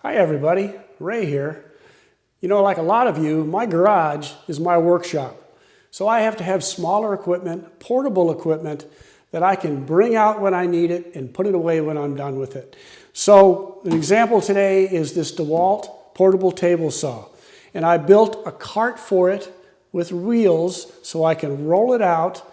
Hi everybody, Ray here. You know, like a lot of you, my garage is my workshop. So I have to have smaller equipment, portable equipment that I can bring out when I need it and put it away when I'm done with it. So an example today is this Dewalt portable table saw. And I built a cart for it with wheels so I can roll it out.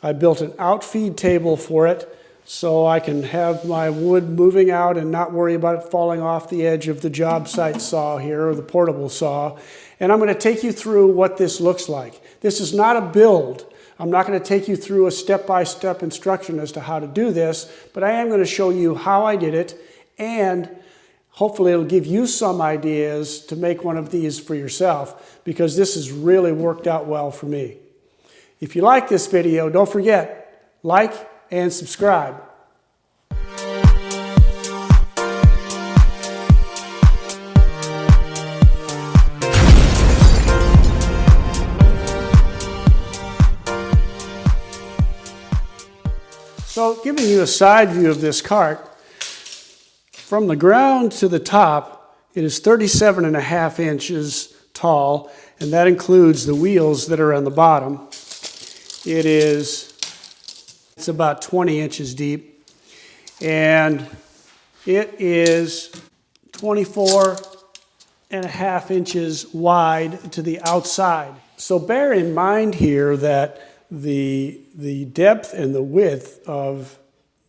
I built an outfeed table for it so I can have my wood moving out and not worry about it falling off the edge of the job site saw here, or the portable saw. And I'm going to take you through what this looks like. This is not a build. I'm not going to take you through a step-by-step instruction as to how to do this, but I am going to show you how I did it, and hopefully it'll give you some ideas to make one of these for yourself, because this has really worked out well for me. If you like this video, don't forget, like and subscribe. So, giving you a side view of this cart, from the ground to the top, it is 37.5 inches tall, and that includes the wheels that are on the bottom. It's about 20 inches deep, and it is 24.5 inches wide to the outside. So bear in mind here that the depth and the width of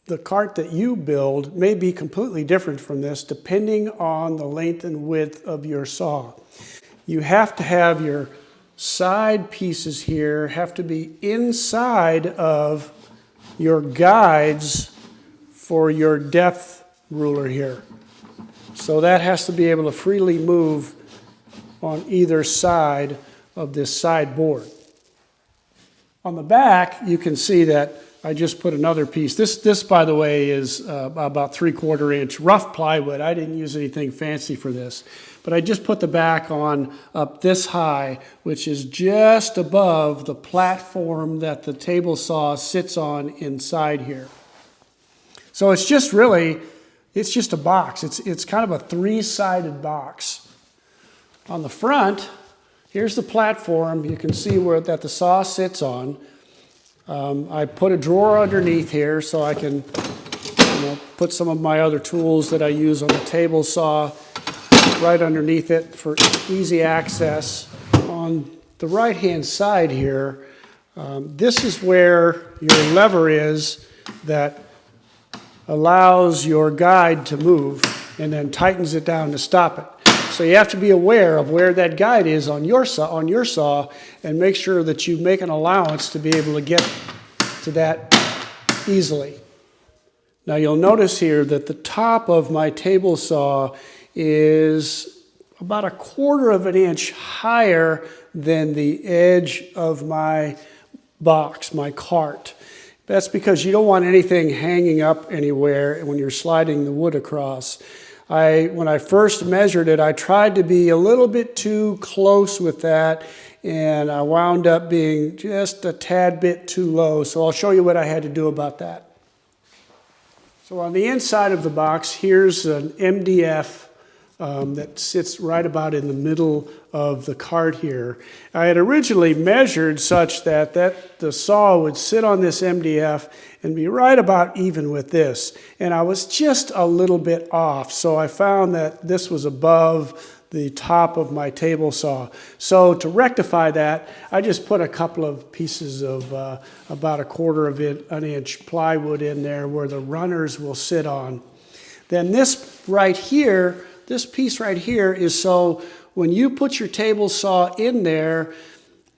the cart that you build may be completely different from this depending on the length and width of your saw. You have to have your side pieces here have to be inside of your guides for your depth ruler here. So that has to be able to freely move on either side of this side board. On the back, you can see that I just put another piece. This by the way, is about 3/4 inch rough plywood. I didn't use anything fancy for this, but I just put the back on up this high, which is just above the platform that the table saw sits on inside here. So it's just a box. It's kind of a three-sided box. On the front, here's the platform. You can see where that the saw sits on. I put a drawer underneath here so I can put some of my other tools that I use on the table saw right underneath it for easy access. On the right-hand side here, this is where your lever is that allows your guide to move and then tightens it down to stop it. So you have to be aware of where that guide is on your saw and make sure that you make an allowance to be able to get to that easily. Now you'll notice here that the top of my table saw is about 1/4 inch higher than the edge of my box, my cart. That's because you don't want anything hanging up anywhere when you're sliding the wood across. When I first measured it, I tried to be a little bit too close with that, and I wound up being just a tad bit too low. So I'll show you what I had to do about that. So on the inside of the box, here's an MDF that sits right about in the middle of the cart here. I had originally measured such that the saw would sit on this MDF and be right about even with this. And I was just a little bit off, so I found that this was above the top of my table saw. So to rectify that, I just put a couple of pieces of about 1/4 inch plywood in there where the runners will sit on. Then this piece right here is so when you put your table saw in there,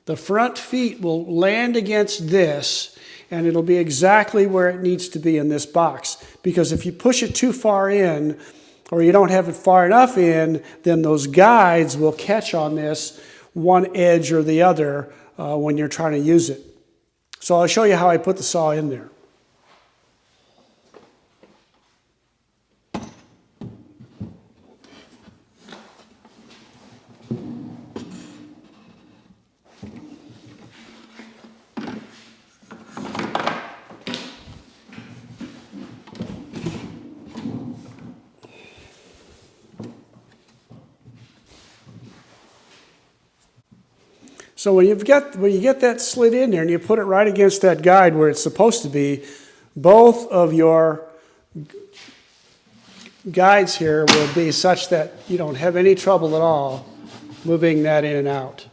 the front feet will land against this, and it'll be exactly where it needs to be in this box. Because if you push it too far in, or you don't have it far enough in, then those guides will catch on this one edge or the other when you're trying to use it. So I'll show you how I put the saw in there. So when you get that slid in there and you put it right against that guide where it's supposed to be, both of your guides here will be such that you don't have any trouble at all moving that in and out.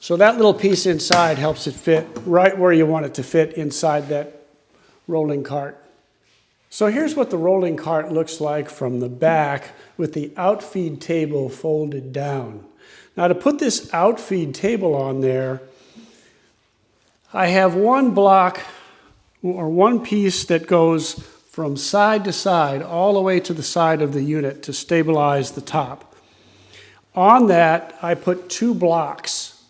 So that little piece inside helps it fit right where you want it to fit inside that rolling cart. So here's what the rolling cart looks like from the back with the outfeed table folded down. Now to put this outfeed table on there, I have one block or one piece that goes from side to side all the way to the side of the unit to stabilize the top. On that, I put 2 blocks.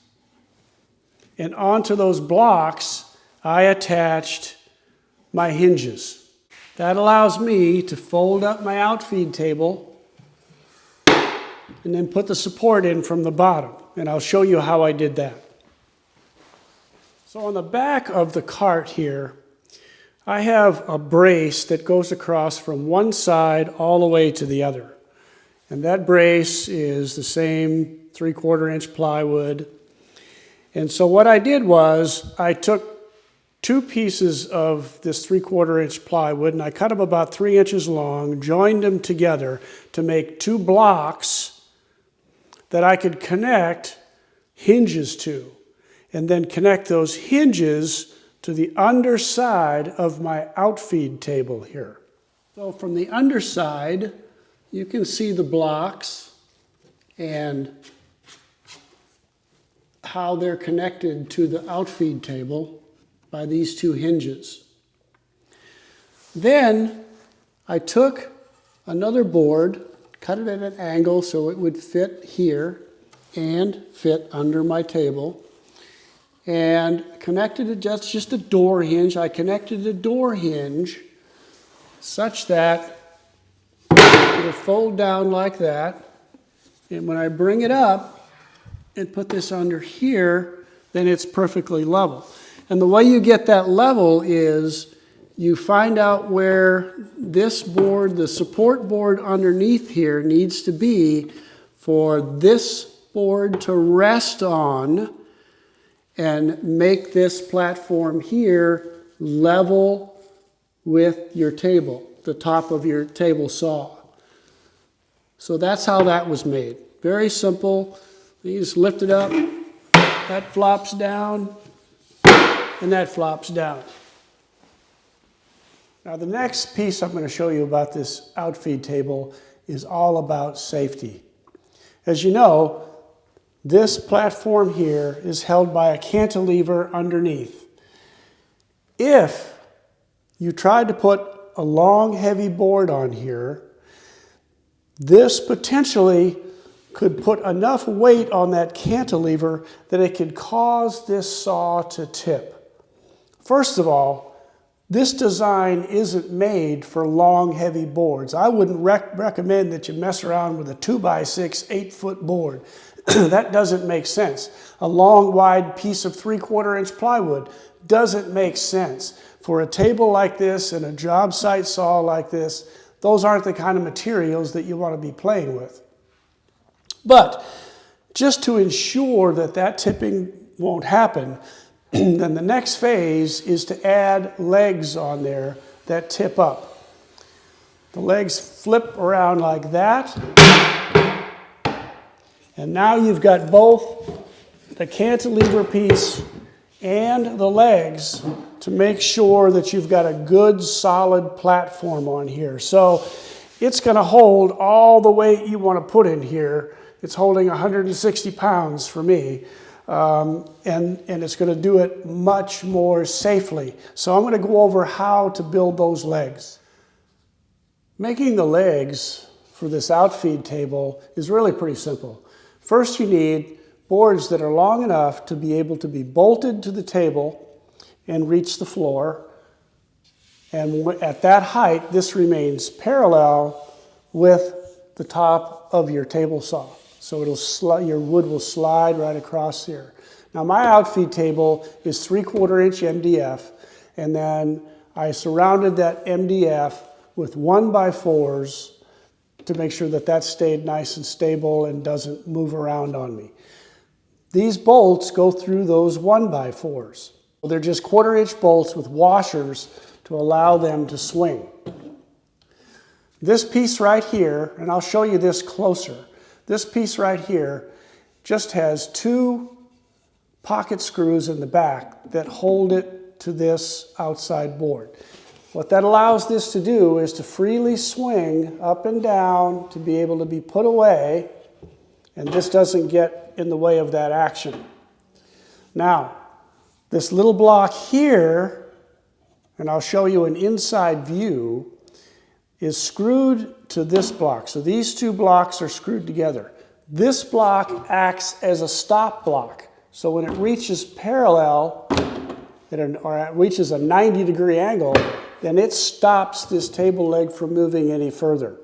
And onto those blocks, I attached my hinges. That allows me to fold up my outfeed table and then put the support in from the bottom. And I'll show you how I did that. So on the back of the cart here, I have a brace that goes across from one side all the way to the other. And that brace is the same 3/4 inch plywood. And so what I did was I took 2 pieces of this 3/4 inch plywood and I cut them about 3 inches long, joined them together to make 2 blocks that I could connect hinges to, and then connect those hinges to the underside of my outfeed table here. So from the underside, you can see the blocks and how they're connected to the outfeed table by these 2 hinges. Then I took another board, cut it at an angle so it would fit here and fit under my table, and connected it, just a door hinge. I connected a door hinge such that it'll fold down like that, and when I bring it up and put this under here, then it's perfectly level. And the way you get that level is you find out where this board, the support board underneath here, needs to be for this board to rest on and make this platform here level with your table, the top of your table saw. So that's how that was made. Very simple. You just lift it up, that flops down, and that flops down. Now the next piece I'm going to show you about this outfeed table is all about safety. As you know, this platform here is held by a cantilever underneath. If you tried to put a long, heavy board on here, this potentially could put enough weight on that cantilever that it could cause this saw to tip. First of all, this design isn't made for long, heavy boards. I wouldn't recommend that you mess around with a 2x6, 8-foot board. That doesn't make sense. A long, wide piece of 3/4 inch plywood doesn't make sense. For a table like this and a job site saw like this, those aren't the kind of materials that you want to be playing with. But just to ensure that that tipping won't happen, then the next phase is to add legs on there that tip up. The legs flip around like that. And now you've got both the cantilever piece and the legs to make sure that you've got a good solid platform on here. So it's going to hold all the weight you want to put in here. It's holding 160 pounds for me. And it's going to do it much more safely. So I'm going to go over how to build those legs. Making the legs for this outfeed table is really pretty simple. First, you need boards that are long enough to be able to be bolted to the table and reach the floor. And at that height, this remains parallel with the top of your table saw. So your wood will slide right across here. Now my outfeed table is 3/4 inch MDF, and then I surrounded that MDF with 1x4s to make sure that that stayed nice and stable and doesn't move around on me. These bolts go through those 1x4s. They're just 1/4-inch bolts with washers to allow them to swing. This piece right here, and I'll show you this closer, this piece right here just has 2 pocket screws in the back that hold it to this outside board. What that allows this to do is to freely swing up and down to be able to be put away, and this doesn't get in the way of that action. Now, this little block here, and I'll show you an inside view, is screwed to this block. So these 2 blocks are screwed together. This block acts as a stop block. So when it reaches parallel, or it reaches a 90-degree angle, then it stops this table leg from moving any further.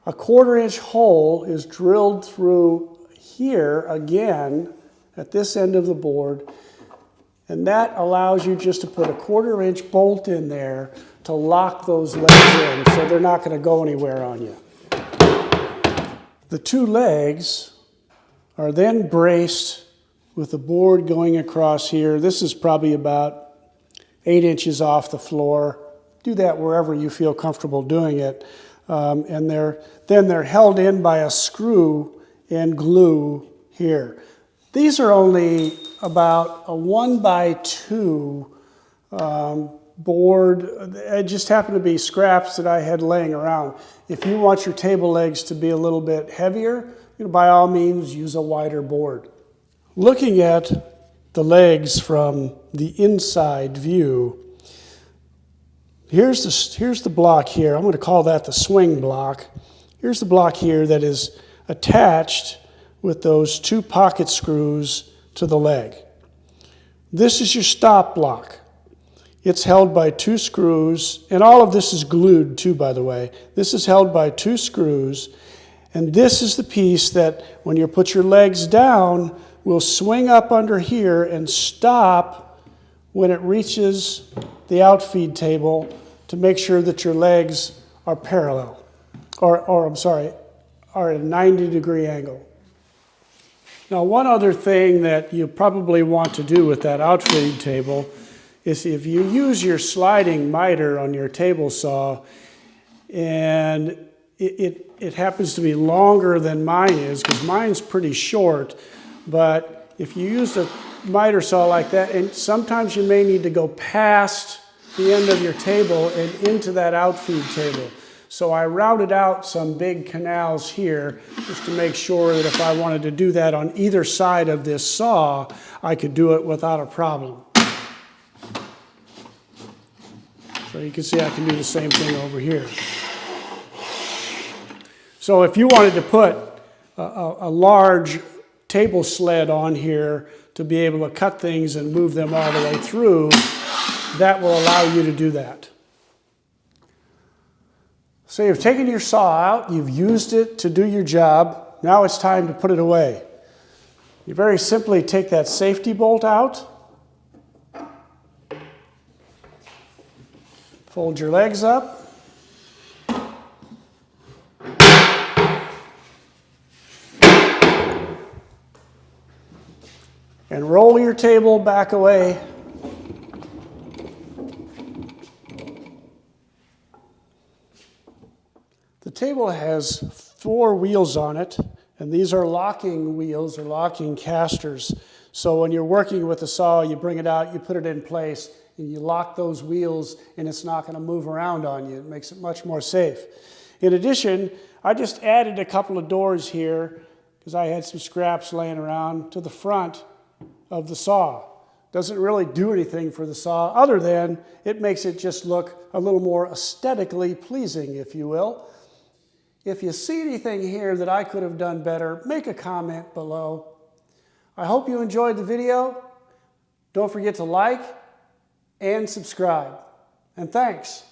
A 1/4-inch hole is drilled through here again at this end of the board, and that allows you just to put a 1/4-inch bolt in there to lock those legs in so they're not going to go anywhere on you. The 2 legs are then braced with the board going across here. This is probably about 8 inches off the floor. Do that wherever you feel comfortable doing it. And then they're held in by a screw and glue here. These are only about a 1x2 board. It just happened to be scraps that I had laying around. If you want your table legs to be a little bit heavier, by all means use a wider board. Looking at the legs from the inside view, here's the block here. I'm going to call that the swing block. Here's the block here that is attached with those 2 pocket screws to the leg. This is your stop block. It's held by 2 screws, and all of this is glued too, by the way. This is held by 2 screws, and this is the piece that when you put your legs down will swing up under here and stop when it reaches the outfeed table to make sure that your legs are parallel, are at a 90-degree angle. Now, one other thing that you probably want to do with that outfeed table is if you use your sliding miter on your table saw, and it happens to be longer than mine is, because mine's pretty short, but if you use a miter saw like that, and sometimes you may need to go past the end of your table and into that outfeed table. So I routed out some big canals here just to make sure that if I wanted to do that on either side of this saw, I could do it without a problem. So you can see I can do the same thing over here. So if you wanted to put a large table sled on here to be able to cut things and move them all the way through, that will allow you to do that. So you've taken your saw out, you've used it to do your job, now it's time to put it away. You very simply take that safety bolt out, fold your legs up, and roll your table back away. The table has 4 wheels on it, and these are locking wheels or locking casters. So when you're working with the saw, you bring it out, you put it in place, and you lock those wheels, and it's not going to move around on you. It makes it much more safe. In addition, I just added a couple of doors here because I had some scraps laying around to the front of the saw. Doesn't really do anything for the saw other than it makes it just look a little more aesthetically pleasing, if you will. If you see anything here that I could have done better, make a comment below. I hope you enjoyed the video. Don't forget to like and subscribe. And thanks.